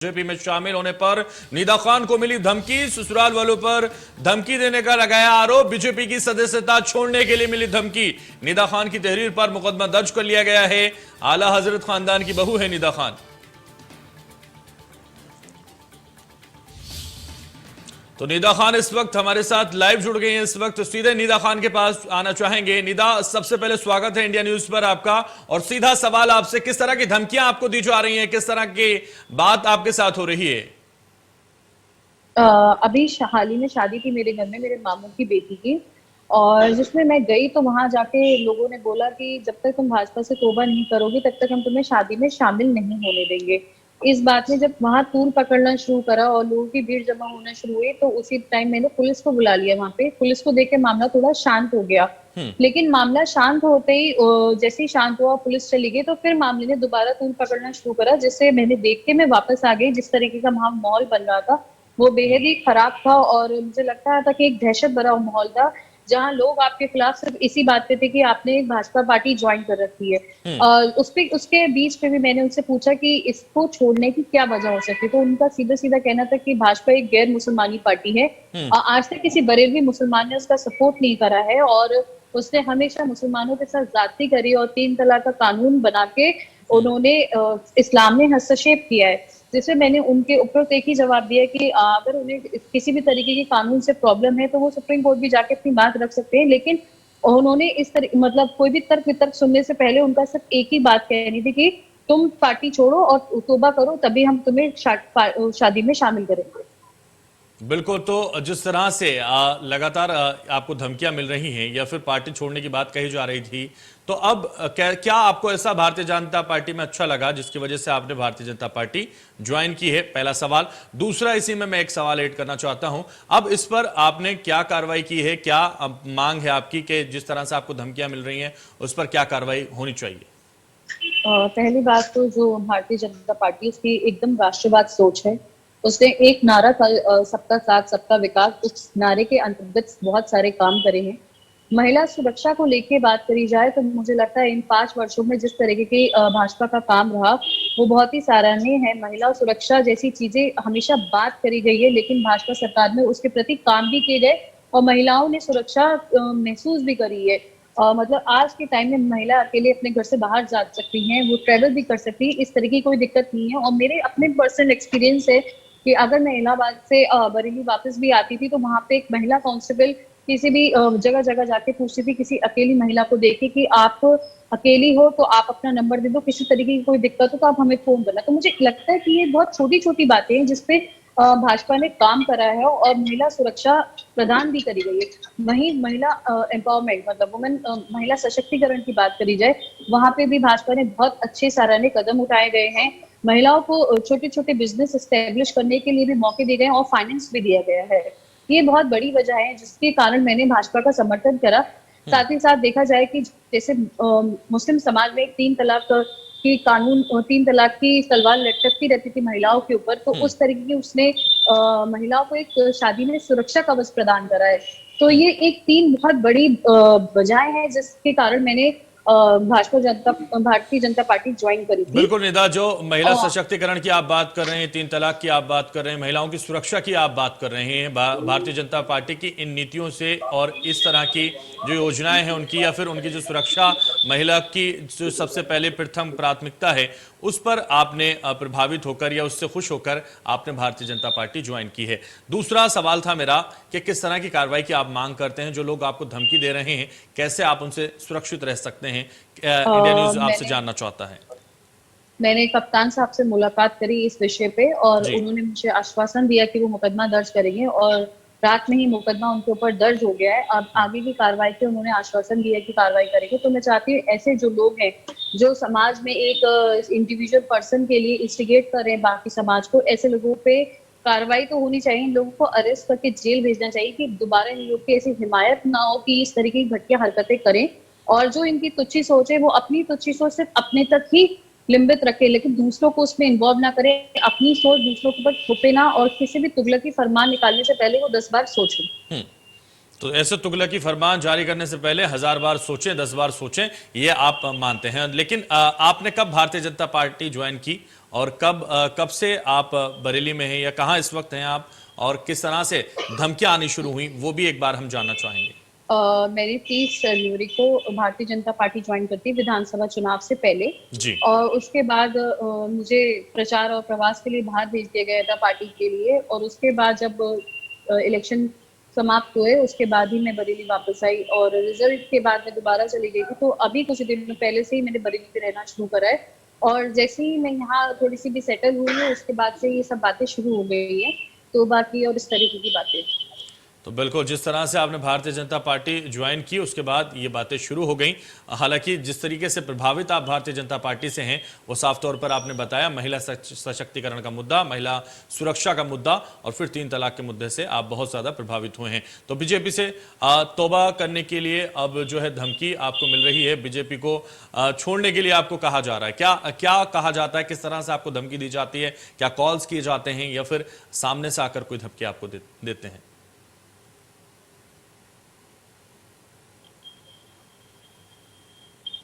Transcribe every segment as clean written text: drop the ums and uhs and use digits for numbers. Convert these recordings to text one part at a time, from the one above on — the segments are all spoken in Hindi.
बीजेपी में शामिल होने पर निदा खान को मिली धमकी, ससुराल वालों पर धमकी देने का लगाया आरोप। बीजेपी की सदस्यता छोड़ने के लिए मिली धमकी। निदा खान की तहरीर पर मुकदमा दर्ज कर लिया गया है। आला हजरत खानदान की बहू है निदा खान। तो निदा खान इस वक्त हमारे साथ लाइव जुड़ गई हैं। इस वक्त सीधे निदा खान के पास आना चाहेंगे। निदा, सबसे पहले स्वागत है इंडिया न्यूज पर आपका। और सीधा सवाल आपसे, किस तरह की धमकियां आपको दी जा रही हैं, किस तरह की बात आपके साथ हो रही है? अभी हाल ही में शादी थी मेरे घर में, मेरे मामू की बेटी की। और जिसमें मैं गई तो वहां जाके लोगों ने बोला कि जब तक तुम भाजपा से तौबा नहीं करोगी तब तक हम तुम्हें शादी में शामिल नहीं होने देंगे। इस बात ने जब वहां तूल पकड़ना शुरू करा और लोगों की भीड़ जमा होना शुरू हुई तो उसी टाइम मैंने पुलिस को बुला लिया। वहां पे पुलिस को देख के मामला थोड़ा शांत हो गया। लेकिन मामला शांत होते ही जैसे ही शांत हुआ पुलिस चली गई तो फिर मामले ने दोबारा तूल पकड़ना शुरू करा, जिससे मैंने देख के मैं वापस आ गई। जिस तरीके का वहां माहौल बन रहा था वो बेहद ही खराब था और मुझे लगता था कि एक दहशत भरा माहौल था, जहां लोग आपके खिलाफ सिर्फ इसी बात पे थे कि आपने एक भाजपा पार्टी ज्वाइन कर रखी है। उसके बीच पे भी मैंने उनसे पूछा कि इसको छोड़ने की क्या वजह हो सकती है, तो उनका सीधा सीधा कहना था कि भाजपा एक गैर मुसलमानी पार्टी है। आज तक किसी बरेलवी मुसलमान ने उसका सपोर्ट नहीं करा है और उसने हमेशा मुसलमानों के साथ ज्यादती करी और 3 तलाक का कानून बना के उन्होंने इस्लाम में हस्तक्षेप किया है। जिसमें मैंने उनके ऊपर एक ही जवाब दिया कि अगर उन्हें किसी भी तरीके की कानून से प्रॉब्लम है तो वो सुप्रीम कोर्ट भी जाके अपनी बात रख सकते हैं। लेकिन उन्होंने इस तरह मतलब कोई भी तर्क वितर्क सुनने से पहले उनका सिर्फ एक ही बात कहनी थी कि तुम पार्टी छोड़ो और तौबा करो, तभी हम तुम्हें शादी में शामिल करेंगे। बिल्कुल। तो जिस तरह से लगातार आपको धमकियां मिल रही हैं या फिर पार्टी छोड़ने की बात कही जा रही थी, तो अब क्या आपको ऐसा भारतीय जनता पार्टी में अच्छा लगा जिसकी वजह से आपने भारतीय जनता पार्टी ज्वाइन की है? पहला सवाल। दूसरा, इसी में मैं एक सवाल ऐड करना चाहता हूं, अब इस पर आपने क्या कार्रवाई की है? क्या मांग है आपकी कि जिस तरह से आपको धमकियां मिल रही हैं उस पर क्या कार्रवाई होनी चाहिए? पहली बात तो जो भारतीय जनता पार्टी उसकी एकदम राष्ट्रवाद सोच है। उसने एक नारा सबका साथ सबका विकास, उस नारे के अंतर्गत बहुत सारे काम करे हैं। महिला सुरक्षा को लेके बात करी जाए तो मुझे लगता है इन 5 वर्षों में जिस तरीके की भाजपा का काम रहा वो बहुत ही सराहनीय है। महिला सुरक्षा जैसी चीजें हमेशा बात करी गई है लेकिन भाजपा सरकार में उसके प्रति काम भी किए गए और महिलाओं ने सुरक्षा महसूस भी करी है। मतलब आज के टाइम में महिला अकेले अपने घर से बाहर जा सकती हैं, वो ट्रेवल भी कर सकती है, इस तरह की कोई दिक्कत नहीं है। और मेरे अपने पर्सनल एक्सपीरियंस है कि अगर मैं इलाहाबाद से बरेली वापस भी आती थी तो वहां पे एक महिला कांस्टेबल किसी भी जगह जगह जाके पूछती थी किसी अकेली महिला को देखे कि आप अकेली हो तो आप अपना नंबर दे दो, किसी तरीके की कोई दिक्कत हो तो आप हमें फोन करना। तो मुझे लगता है कि ये बहुत छोटी छोटी बातें हैं जिसपे भाजपा ने काम करा है और महिला सुरक्षा प्रदान भी करी गई है। वहीं महिला एम्पावरमेंट मतलब वुमेन महिला सशक्तिकरण की बात करी जाए, वहां पे भी भाजपा ने बहुत अच्छे सराहनीय कदम उठाए गए हैं। महिलाओं को छोटे छोटे बिजनेस एस्टेब्लिश करने के लिए भी मौके दिए गए और फाइनेंस भी दिया गया है। ये बहुत बड़ी वजह है जिसके कारण मैंने भाजपा का समर्थन करा। साथ ही साथ देखा जाए कि जैसे मुस्लिम समाज में 3 तलाक की कानून 3 तलाक की तलवार लटकती रहती थी महिलाओं के ऊपर, तो उस तरीके की उसने महिलाओं को एक शादी में सुरक्षा कवच प्रदान करा है। तो ये एक 3 बहुत बड़ी वजह है जिसके कारण मैंने भारतीय जनता पार्टी ज्वाइन करी थी। बिल्कुल निदा, जो महिला सशक्तिकरण की आप बात कर रहे हैं, 3 तलाक की आप बात कर रहे हैं, महिलाओं की सुरक्षा की आप बात कर रहे हैं, भारतीय जनता पार्टी की इन नीतियों से और इस तरह की जो योजनाएं हैं उनकी या फिर उनकी जो सुरक्षा महिला की जो सबसे पहले प्रथम प्राथमिकता है उस पर आपने प्रभावित होकर या उससे खुश होकर आपने भारतीय जनता पार्टी ज्वाइन की है। दूसरा सवाल था मेरा कि किस तरह की कार्रवाई की आप मांग करते हैं? जो लोग आपको धमकी दे रहे हैं कैसे आप उनसे सुरक्षित रह सकते हैं? इंडिया न्यूज आपसे जानना चाहता है। मैंने कप्तान साहब से मुलाकात करी इस विषय पे और उन्होंने मुझे आश्वासन दिया कि वो मुकदमा दर्ज करेंगे और रात में ही मुकदमा उनके ऊपर दर्ज हो गया है। अब आगे की कार्रवाई के उन्होंने आश्वासन दिया कि कार्रवाई करेंगे। तो मैं चाहती हूँ ऐसे जो लोग हैं जो समाज में एक इंडिविजुअल पर्सन के लिए इंस्टिगेट कर रहे हैं बाकी समाज को, ऐसे लोगों पे कार्रवाई तो होनी चाहिए। इन लोगों को अरेस्ट करके जेल भेजना चाहिए कि दोबारा इन लोग की ऐसी हिमायत ना हो कि इस तरीके की घटिया हरकतें करें। और जो इनकी तुच्छी सोच है वो अपनी तुच्छी सोच सिर्फ अपने तक ही लिमिट रखे लेकिन दूसरों को उसमें इन्वॉल्व ना करे। अपनी सोच दूसरों के ऊपर थोपे ना और किसी भी तुगलकी फरमान निकालने से पहले वो 10 बार सोचें। तो ऐसे तुगलकी फरमान जारी करने से पहले 1000 बार सोचें, 10 बार सोचें, ये आप मानते हैं। लेकिन आपने कब भारतीय जनता पार्टी ज्वाइन की और कब से आप बरेली में हैं या कहाँ इस वक्त हैं आप, और किस तरह से धमकियां आनी शुरू हुई वो भी एक बार हम जानना चाहेंगे। मैंने 30 जनवरी को भारतीय जनता पार्टी ज्वाइन करती विधानसभा चुनाव से पहले। जी। और उसके बाद मुझे प्रचार और प्रवास के लिए बाहर भेज दिया गया था पार्टी के लिए, और उसके बाद जब इलेक्शन समाप्त हुए उसके बाद ही मैं बरेली वापस आई, और रिजल्ट के बाद मैं दोबारा चली गई थी। तो अभी कुछ दिन पहले से ही मैंने बरेली में रहना शुरू करा है, और जैसे ही मैं यहाँ थोड़ी सी भी सेटल हुई हूँ उसके बाद से ये सब बातें शुरू हो गई है। तो बाकी और इस तरीके की बातें। तो बिल्कुल जिस तरह से आपने भारतीय जनता पार्टी ज्वाइन की उसके बाद ये बातें शुरू हो गई। हालांकि जिस तरीके से प्रभावित आप भारतीय जनता पार्टी से हैं वो साफ तौर पर आपने बताया, महिला सशक्तिकरण का मुद्दा, महिला सुरक्षा का मुद्दा और फिर 3 तलाक के मुद्दे से आप बहुत ज्यादा प्रभावित हुए हैं। तो बीजेपी से तौबा करने के लिए अब जो है धमकी आपको मिल रही है, बीजेपी को छोड़ने के लिए आपको कहा जा रहा है। क्या क्या कहा जाता है, किस तरह से आपको धमकी दी जाती है, क्या कॉल्स किए जाते हैं या फिर सामने से आकर कोई धमकी आपको देते हैं?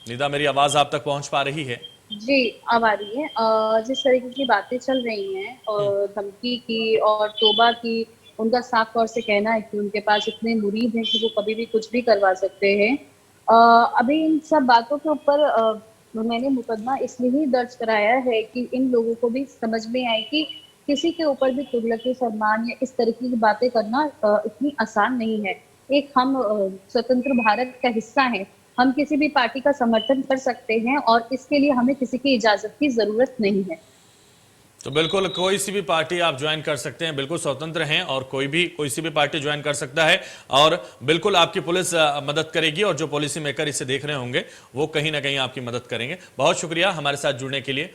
निदा, मेरी आवाज आप तक पहुंच पा रही है? जी, अब आ रही है। जिस तरीके की बातें चल रही हैं और धमकी की और तौबा की, उनका साफ तौर से कहना है कि उनके पास इतने मुरीद हैं कि वो कभी भी कुछ भी करवा सकते हैं। अभी इन सब बातों के ऊपर मैंने मुकदमा इसलिए ही दर्ज कराया है कि इन लोगों को भी समझ में आए कि किसी के ऊपर भी तुगलकी फरमान या इस तरीके की बातें करना इतनी आसान नहीं है। एक हम स्वतंत्र भारत का हिस्सा हैं, हम किसी भी पार्टी का समर्थन कर सकते हैं और इसके लिए हमें किसी की इजाजत की जरूरत नहीं है। तो बिल्कुल कोई सी भी पार्टी आप ज्वाइन कर सकते हैं, बिल्कुल स्वतंत्र हैं और कोई सी भी पार्टी ज्वाइन कर सकता है। और बिल्कुल आपकी पुलिस मदद करेगी और जो पॉलिसी मेकर इसे देख रहे होंगे वो कहीं ना कहीं आपकी मदद करेंगे। बहुत शुक्रिया हमारे साथ जुड़ने के लिए।